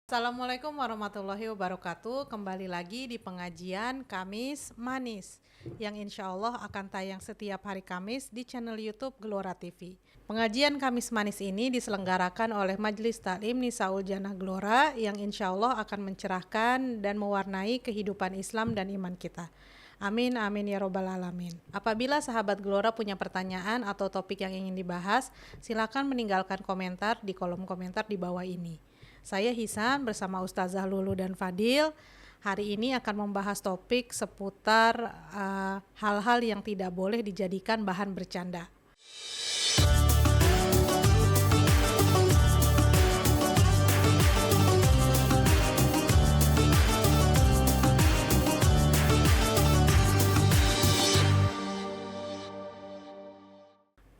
Assalamualaikum warahmatullahi wabarakatuh. Kembali lagi di pengajian Kamis Manis yang insya Allah akan tayang setiap hari Kamis di channel YouTube Gelora TV. Pengajian Kamis Manis ini diselenggarakan oleh Majelis Taklim Nisaul Jannah Gelora yang insya Allah akan mencerahkan dan mewarnai kehidupan Islam dan iman kita. Amin, amin ya robbal alamin. Apabila sahabat Gelora punya pertanyaan atau topik yang ingin dibahas, silakan meninggalkan komentar di kolom komentar di bawah ini. Saya Hisan bersama Ustazah Lulu dan Fadil hari ini akan membahas topik seputar hal-hal yang tidak boleh dijadikan bahan bercanda.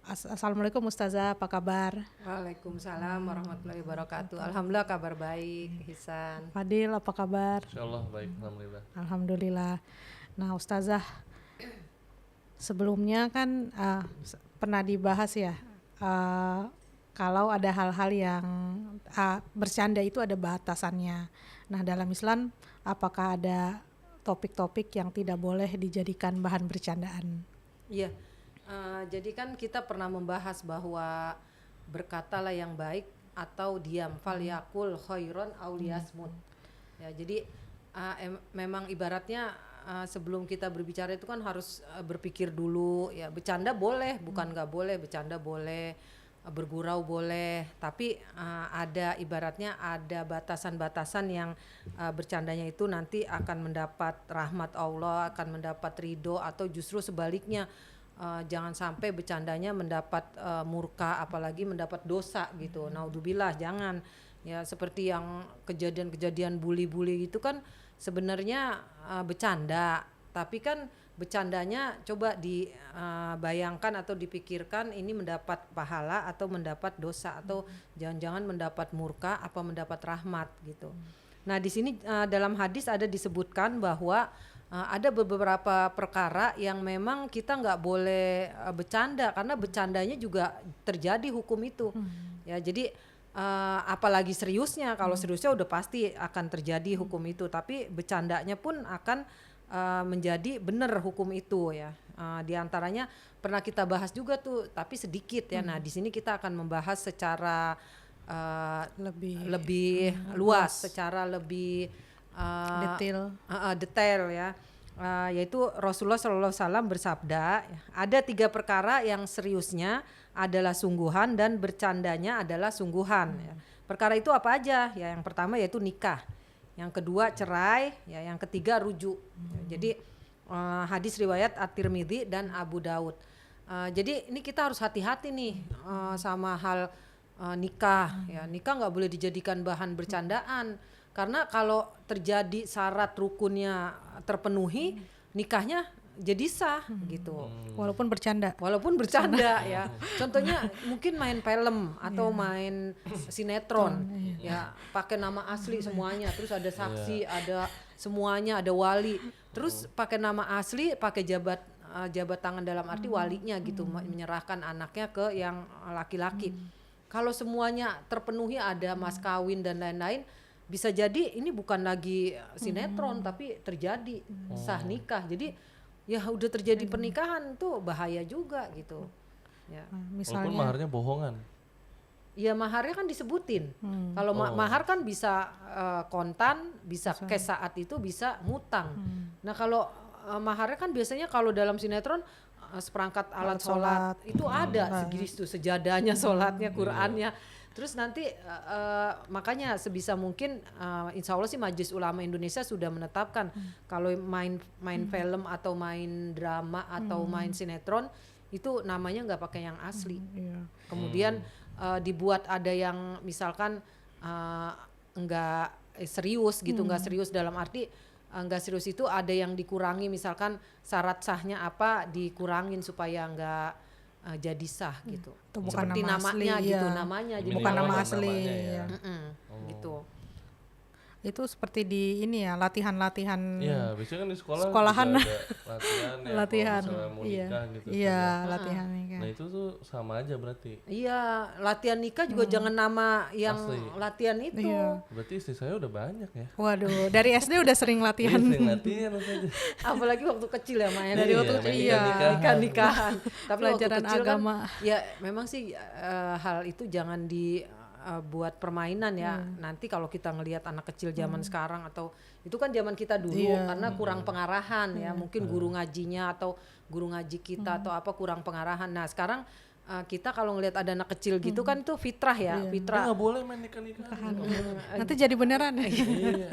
Assalamualaikum Ustazah, apa kabar? Waalaikumsalam warahmatullahi wabarakatuh. Alhamdulillah kabar baik, Hisan. Fadil, apa kabar? Insyaallah baik, alhamdulillah. Alhamdulillah. Nah Ustazah, sebelumnya kan pernah dibahas ya, kalau ada hal-hal yang bercanda itu ada batasannya. Nah dalam Islam apakah ada topik-topik yang tidak boleh dijadikan bahan bercandaan? Iya, jadi kan kita pernah membahas bahwa berkatalah yang baik atau diam, falyakul khairon aw liyasmut. Ya, jadi memang ibaratnya sebelum kita berbicara itu kan harus berpikir dulu. Ya, bercanda boleh, bukan nggak boleh, bercanda boleh, bergurau boleh, tapi ada ibaratnya ada batasan-batasan yang bercandanya itu nanti akan mendapat rahmat Allah, akan mendapat ridho, atau justru sebaliknya jangan sampai bercandanya mendapat murka, apalagi mendapat dosa gitu. Naudzubillah, jangan. Ya seperti yang kejadian-kejadian bully-bully itu kan sebenarnya bercanda, tapi kan bercandanya coba dibayangkan atau dipikirkan ini mendapat pahala atau mendapat dosa, atau jangan-jangan mendapat murka apa mendapat rahmat gitu. Nah di sini dalam hadis ada disebutkan bahwa ada beberapa perkara yang memang kita nggak boleh bercanda, karena bercandanya juga terjadi hukum itu. Ya jadi apalagi seriusnya, kalau seriusnya udah pasti akan terjadi hukum itu, tapi bercandanya pun akan menjadi benar hukum itu ya. Di antaranya pernah kita bahas juga tuh, tapi sedikit ya. Nah di sini kita akan membahas secara lebih luas, secara lebih detail ya. Yaitu Rasulullah SAW bersabda, ada 3 perkara yang seriusnya adalah sungguhan dan bercandanya adalah sungguhan. Ya. Perkara itu apa aja? Ya, yang pertama yaitu nikah, yang kedua cerai, ya, yang ketiga rujuk. Jadi hadis riwayat At-Tirmidzi dan Abu Daud. Jadi ini kita harus hati-hati nih sama hal nikah. Ya, nikah nggak boleh dijadikan bahan bercandaan. Karena kalau terjadi syarat rukunnya terpenuhi, nikahnya jadi sah gitu. Walaupun bercanda Ya. Contohnya mungkin main film atau main sinetron, ya pakai nama asli semuanya, terus ada saksi, ada semuanya, ada wali, terus pakai nama asli, pakai jabat tangan dalam arti walinya gitu, menyerahkan anaknya ke yang laki-laki. Kalau semuanya terpenuhi, ada mas kawin dan lain-lain, bisa jadi ini bukan lagi sinetron tapi terjadi sah nikah. Jadi ya udah terjadi pernikahan tuh bahaya juga gitu. Ya. Misalnya, walaupun maharnya bohongan. Ya maharnya kan disebutin. Kalau mahar kan bisa kontan, bisa cash saat itu, bisa ngutang. Nah kalau maharnya kan biasanya kalau dalam sinetron seperangkat alat sholat itu ada segitu, sejadahnya sholatnya, Qurannya. Terus nanti makanya sebisa mungkin insya Allah sih Majelis Ulama Indonesia sudah menetapkan kalau main film atau main drama atau main sinetron itu namanya nggak pakai yang asli. Kemudian dibuat ada yang misalkan nggak serius gitu, nggak serius dalam arti nggak serius itu ada yang dikurangi, misalkan syarat sahnya apa dikurangin supaya nggak jadi sah gitu. Itu bukan seperti nama namanya asli, gitu, ya. namanya Bukan nama asli. Ya. Gitu. Itu seperti di ini ya, latihan-latihan Iya, biasanya kan di sekolah sekolahan. juga ada latihan ya, Latihan, kalau misalnya mau iya. nikah gitu Iya, kan ya. latihan nikah. Nah itu tuh sama aja berarti. Iya, latihan nikah juga jangan nama yang Asli. latihan itu. Iya. Berarti istri saya udah banyak ya. Waduh, dari SD udah sering Iya, latihan. sering latihan saja. Apalagi waktu kecil ya Maya. Dari Iya, waktu kecil, main iya. Nikah-nikahan. Tapi waktu Pelajaran kecil agama. kan ya memang sih hal itu jangan buat permainan ya. Nanti kalau kita ngelihat anak kecil zaman sekarang atau itu kan zaman kita dulu Iya. karena kurang pengarahan ya. Mungkin guru ngajinya atau guru ngaji kita atau apa kurang pengarahan. Nah, sekarang kita kalau ngelihat ada anak kecil gitu kan itu fitrah ya, Kita fitrah. nggak boleh main nikah-nikahan. Nanti jadi beneran ya. Iya.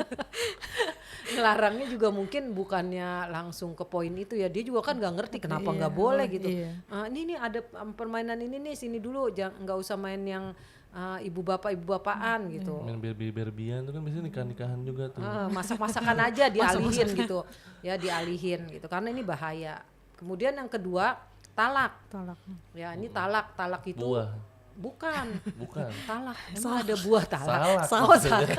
Ngelarangnya juga mungkin bukannya langsung ke poin itu ya, dia juga kan nggak ngerti kenapa nggak boleh gitu. Iya. Ini nih ada permainan ini nih sini dulu, jangan nggak usah main yang ibu bapaan gitu. Main berbian tuh kan biasanya nikah-nikahan juga tuh. Masak-masakan aja dialihin gitu ya, dialihin gitu karena ini bahaya. Kemudian yang kedua talak Tolak. ya, ini talak itu Buah. bukan Bukan. talak, emang ada buah talak. Salak. Oh, salak.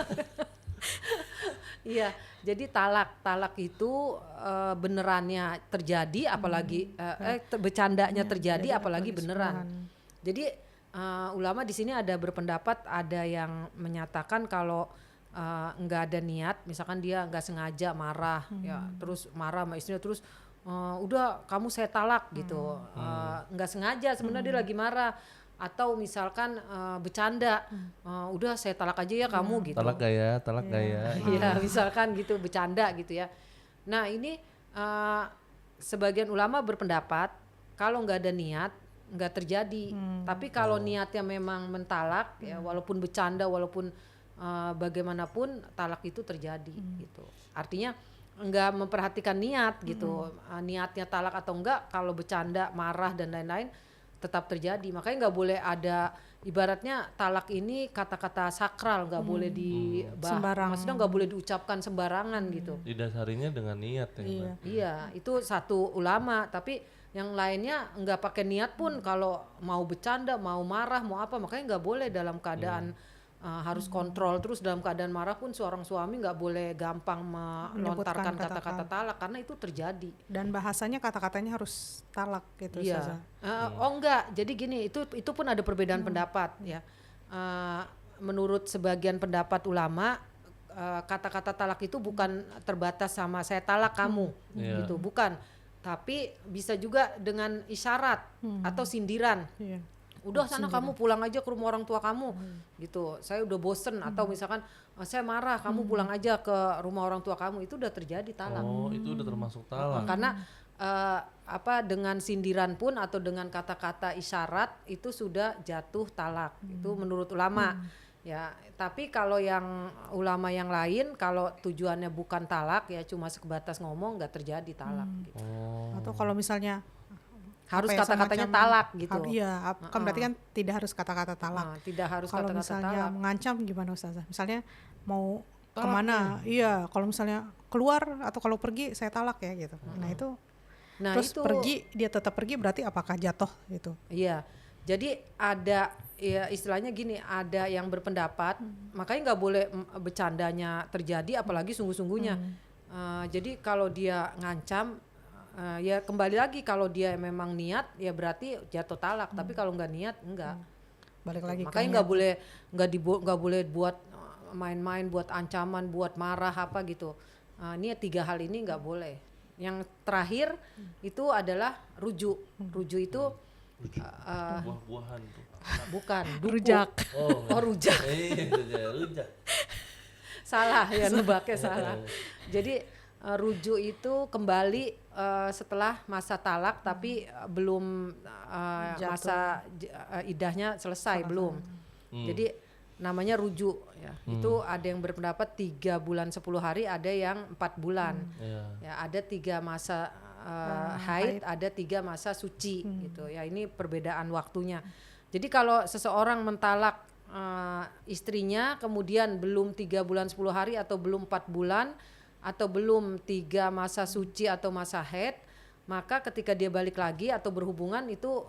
Iya, jadi talak itu benerannya terjadi, apalagi bercandanya terjadi, apalagi beneran. Jadi ulama di sini ada berpendapat, ada yang menyatakan kalau nggak ada niat, misalkan dia nggak sengaja marah, ya terus marah sama istrinya terus udah kamu saya talak gitu, nggak sengaja sebenarnya dia lagi marah. Atau misalkan bercanda, udah saya talak aja ya kamu gitu. Talak gaya. Iya, misalkan gitu bercanda gitu ya. Nah ini sebagian ulama berpendapat kalau nggak ada niat nggak terjadi. Tapi kalau niatnya memang mentalak ya, walaupun bercanda, walaupun bagaimanapun talak itu terjadi gitu. Artinya nggak memperhatikan niat gitu, niatnya talak atau enggak, kalau bercanda, marah dan lain-lain tetap terjadi. Makanya nggak boleh ada, ibaratnya talak ini kata-kata sakral, nggak boleh Sembarang. maksudnya nggak boleh diucapkan sembarangan gitu. Didasarinya dengan niat ya. Iya. Mbak. Iya, itu satu ulama, tapi yang lainnya nggak pakai niat pun kalau mau bercanda, mau marah, mau apa, makanya nggak boleh dalam keadaan harus kontrol terus. Dalam keadaan marah pun seorang suami nggak boleh gampang melontarkan Menyebutkan kata-kata talak karena itu terjadi. Dan bahasanya kata-katanya harus talak gitu. Iya. Ustazah. Oh enggak, jadi gini, itu pun ada perbedaan pendapat ya. Menurut sebagian pendapat ulama, kata-kata talak itu bukan terbatas sama saya talak kamu gitu, bukan. Tapi bisa juga dengan isyarat atau sindiran. Iya. Udah sana kamu pulang aja ke rumah orang tua kamu gitu. Saya udah bosen, atau misalkan saya marah, kamu pulang aja ke rumah orang tua kamu. Itu udah terjadi talak. Oh, itu udah termasuk talak. Karena dengan sindiran pun atau dengan kata-kata isyarat itu sudah jatuh talak. Itu menurut ulama. Ya, tapi kalau yang ulama yang lain, kalau tujuannya bukan talak ya cuma sebatas ngomong, nggak terjadi talak gitu. Atau kalau misalnya Harus apa ya, kata-katanya semacam- talak gitu. Iya, kan berarti kan tidak harus kata-kata talak. Tidak harus Kalau kata-kata misalnya talak. mengancam gimana Ustazah? Misalnya mau kemana? Iya, kalau misalnya keluar atau kalau pergi saya talak ya gitu. Nah itu Nah, terus itu pergi, dia tetap pergi, berarti apakah jatuh gitu? iya. Jadi ada ya istilahnya gini, ada yang berpendapat makanya nggak boleh bercandanya terjadi apalagi sungguh-sungguhnya. Jadi kalau dia ngancam, ya kembali lagi, kalau dia memang niat ya berarti jatuh talak. Tapi kalau nggak niat enggak. Balik lagi ke Makanya nggak boleh buat main-main, buat ancaman, buat marah apa gitu. Ini 3 hal ini nggak boleh. Yang terakhir itu adalah rujuk. Rujuk itu Buah-buahan tuh. bukan duku. rujak. Oh, rujak. Rujak. Salah ya, nebaknya salah. Jadi rujuk itu kembali setelah masa talak tapi belum masa idahnya selesai, belum. Jadi namanya rujuk ya. Itu ada yang berpendapat 3 bulan 10 hari, ada yang 4 bulan. Ya, ada 3 masa haid, ada 3 masa suci gitu ya. Ini perbedaan waktunya. Jadi kalau seseorang mentalak istrinya kemudian belum 3 bulan 10 hari atau belum 4 bulan atau belum 3 masa suci atau masa haid, maka ketika dia balik lagi atau berhubungan itu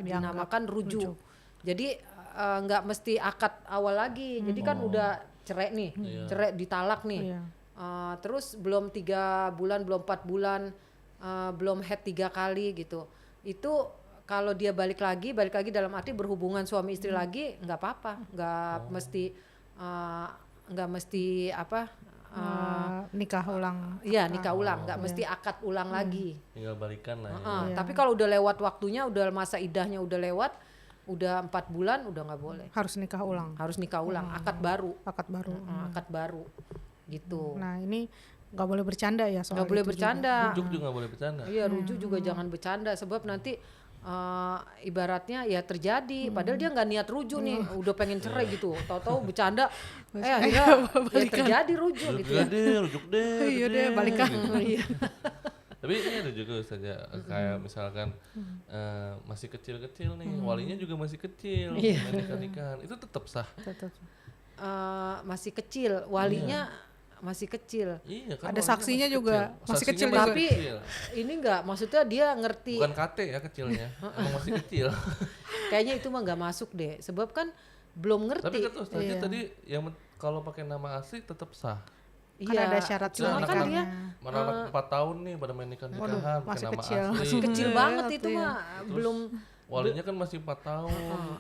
dinamakan rujuk. Jadi nggak mesti akad awal lagi. Jadi kan udah cerai nih, Iya. cerai ditalak nih. Iya. Terus belum 3 bulan, belum 4 bulan, belum head 3 kali gitu. Itu kalau dia balik lagi dalam arti berhubungan suami istri lagi, nggak apa-apa, nggak mesti apa, Nikah ulang. iya nikah ulang, nggak mesti akad ulang lagi. Tinggal balikan lah ya. Iya. Tapi kalau udah lewat waktunya, udah masa idahnya udah lewat, udah 4 bulan udah nggak boleh, Harus nikah ulang. harus nikah ulang, akad baru, Akad baru. akad baru gitu. Nah ini nggak boleh bercanda ya soal Nggak boleh itu juga. bercanda. Rujuk juga nggak boleh bercanda. Iya, rujuk juga jangan bercanda, sebab nanti ibaratnya ya terjadi, padahal dia nggak niat rujuk nih, udah pengen cerai gitu, tahu-tahu bercanda, akhirnya ya terjadi rujuk gitu ya. Rujuk deh. Iya deh, balikan. Iya. Tapi ini ada juga saja kayak misalkan masih kecil-kecil nih, walinya juga masih kecil, Iya. nikah-nikahan, itu tetap sah. Tetap. Masih kecil, walinya masih kecil. Iya kan. Ada walinya saksinya masih juga, kecil. masih Saksinya kecil masih Tapi kecil. ini nggak, maksudnya dia ngerti. Bukan KT ya kecilnya, emang masih kecil. Kayaknya itu mah nggak masuk deh, sebab kan belum Tapi ngerti. kata Ustaznya tadi yang kalau pakai nama asli tetap sah. Kan ada syarat cuma Nah, kan anak-anak dia mana anak 4 tahun nih pada main nikahan pakai masih nama kecil. asli. kecil banget itu Iya. mah, belum. Walinya kan masih 4 tahun,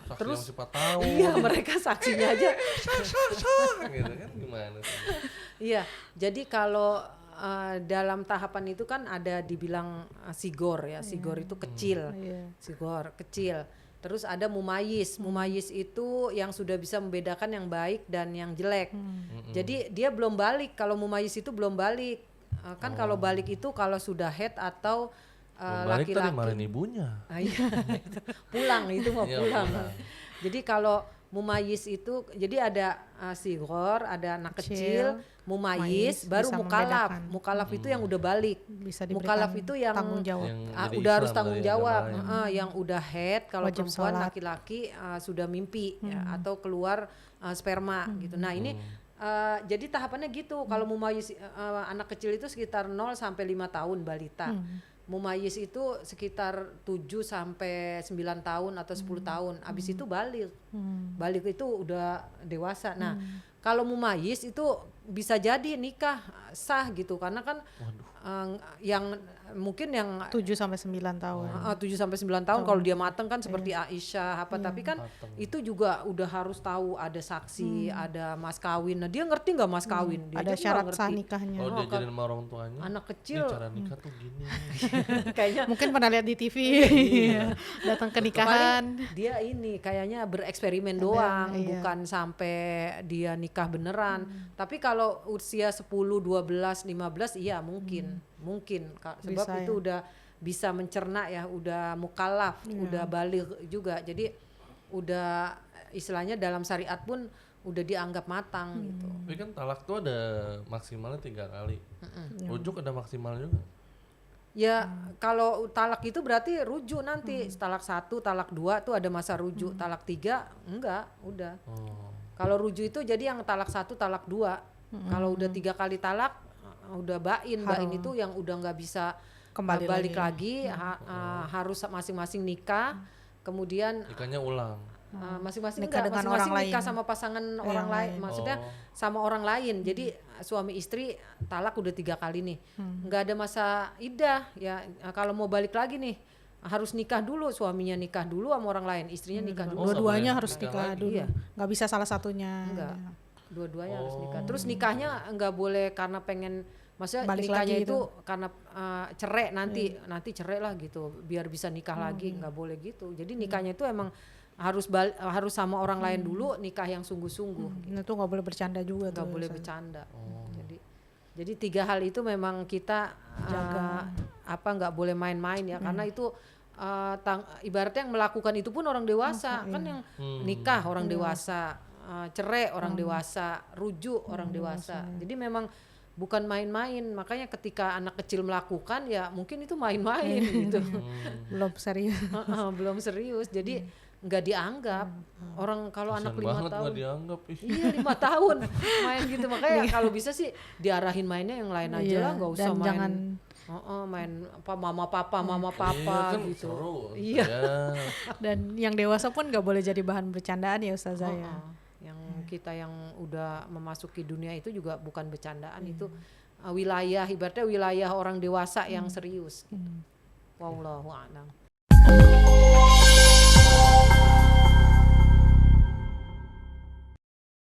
saksinya Terus masih 4 tahun. Iya, mereka saksinya aja. gitu kan gimana sih? Iya, jadi kalau dalam tahapan itu kan ada dibilang sigor ya, sigor itu kecil, Iya. sigor kecil. Terus ada mumayis, mumayis itu yang sudah bisa membedakan yang baik dan yang jelek. Jadi dia belum balik, kalau mumayis itu belum balik. Kan kalau balik itu kalau sudah head atau Balik tadi laki-laki. marahin ibunya. Iya, itu. Pulang itu mau Iya, pulang. pulang. Jadi kalau mumayis itu jadi ada sigor, ada anak kecil, mumayis, mumayis, baru bisa mukalaf. membedakan. Mukalaf itu yang udah balik. Bisa diberikan Mukalaf itu yang tanggung jawab. Yang udah jadi harus Islam tanggung kali ya, jawab. agama lain. Yang udah head, kalau Wajib perempuan sholat. laki-laki sudah mimpi ya, atau keluar sperma gitu. Nah ini jadi tahapannya gitu. Kalau mumayis anak kecil itu sekitar 0 sampai 5 tahun balita. Mumayis itu sekitar 7 sampai 9 tahun atau 10 tahun. Abis itu balik. Balik itu udah dewasa. Nah, kalau mumayis itu bisa jadi nikah sah gitu, karena kan yang mungkin yang 7 sampai 9 tahun. 7 sampai 9 tahun kalau dia mateng kan seperti Aisyah apa, tapi kan Mateng. itu juga udah harus tahu ada saksi, ada mas kawin. Nah, dia ngerti nggak mas kawin? Dia Ada aja syarat nggak sah ngerti. nikahnya. Kalau diajarin sama orang tuanya, Anak ini kecil cara nikah tuh gini. kayaknya Mungkin pernah lihat di TV. Datang ke nikahan. paling dia ini kayaknya bereksperimen doang, iya. bukan sampai dia nikah beneran. Tapi kalau usia 10, 12, 15 iya mungkin sebab Bisa, itu udah bisa mencerna ya, udah mukallaf, udah balik juga. Jadi udah istilahnya dalam syariat pun udah dianggap matang gitu. Tapi kan talak tuh ada maksimalnya 3 kali. Rujuk ada maksimal juga. Ya kalau talak itu berarti rujuk nanti. Talak 1, talak 2 tuh ada masa rujuk. Talak 3 enggak, udah. Oh. Kalau rujuk itu jadi yang talak 1, talak 2. Kalau udah 3 kali talak udah bain itu yang udah nggak bisa Kembali balik lagi, harus masing-masing nikah. Kemudian Nikahnya ulang. masing-masing Nikah enggak, dengan masing-masing orang nikah lain. sama pasangan orang lain, maksudnya sama orang lain. Jadi suami istri talak udah 3 kali nih, nggak ada masa iddah ya. Kalau mau balik lagi nih harus nikah dulu, suaminya nikah dulu sama orang lain, istrinya nikah dulu. Dua-duanya boleh harus nikah nikah lagi. dulu. Iya. Nggak bisa salah satunya. Enggak, dua-duanya harus nikah. Terus nikahnya nggak boleh karena pengen, maksudnya Balik nikahnya lagi itu gitu. karena cerai nanti cerai lah gitu, biar bisa nikah lagi, nggak boleh gitu. Jadi nikahnya itu emang harus sama orang lain dulu, nikah yang sungguh-sungguh. Itu nggak boleh bercanda juga Nggak tuh. boleh Ustaz. bercanda. Jadi 3 hal itu memang kita nggak boleh main-main ya, karena itu ibaratnya yang melakukan itu pun orang dewasa kan, yang nikah orang dewasa, cerai orang dewasa, rujuk orang dewasa. Jadi memang bukan main-main. Makanya ketika anak kecil melakukan ya mungkin itu main-main gitu. Belum serius. Belum serius. Jadi nggak dianggap orang. Kalau anak 5 banget tahun nggak dianggap. iya 5 tahun main gitu. Makanya kalau bisa sih diarahin mainnya yang lain aja lah, nggak usah Dan main jangan main apa mama papa Iya kan gitu. seru. Iya. Ya. dan yang dewasa pun nggak boleh jadi bahan bercandaan ya Ustazah ya. Yang kita yang udah memasuki dunia itu juga bukan bercandaan, itu wilayah, ibaratnya wilayah orang dewasa yang serius gitu. Wallahu a'lam.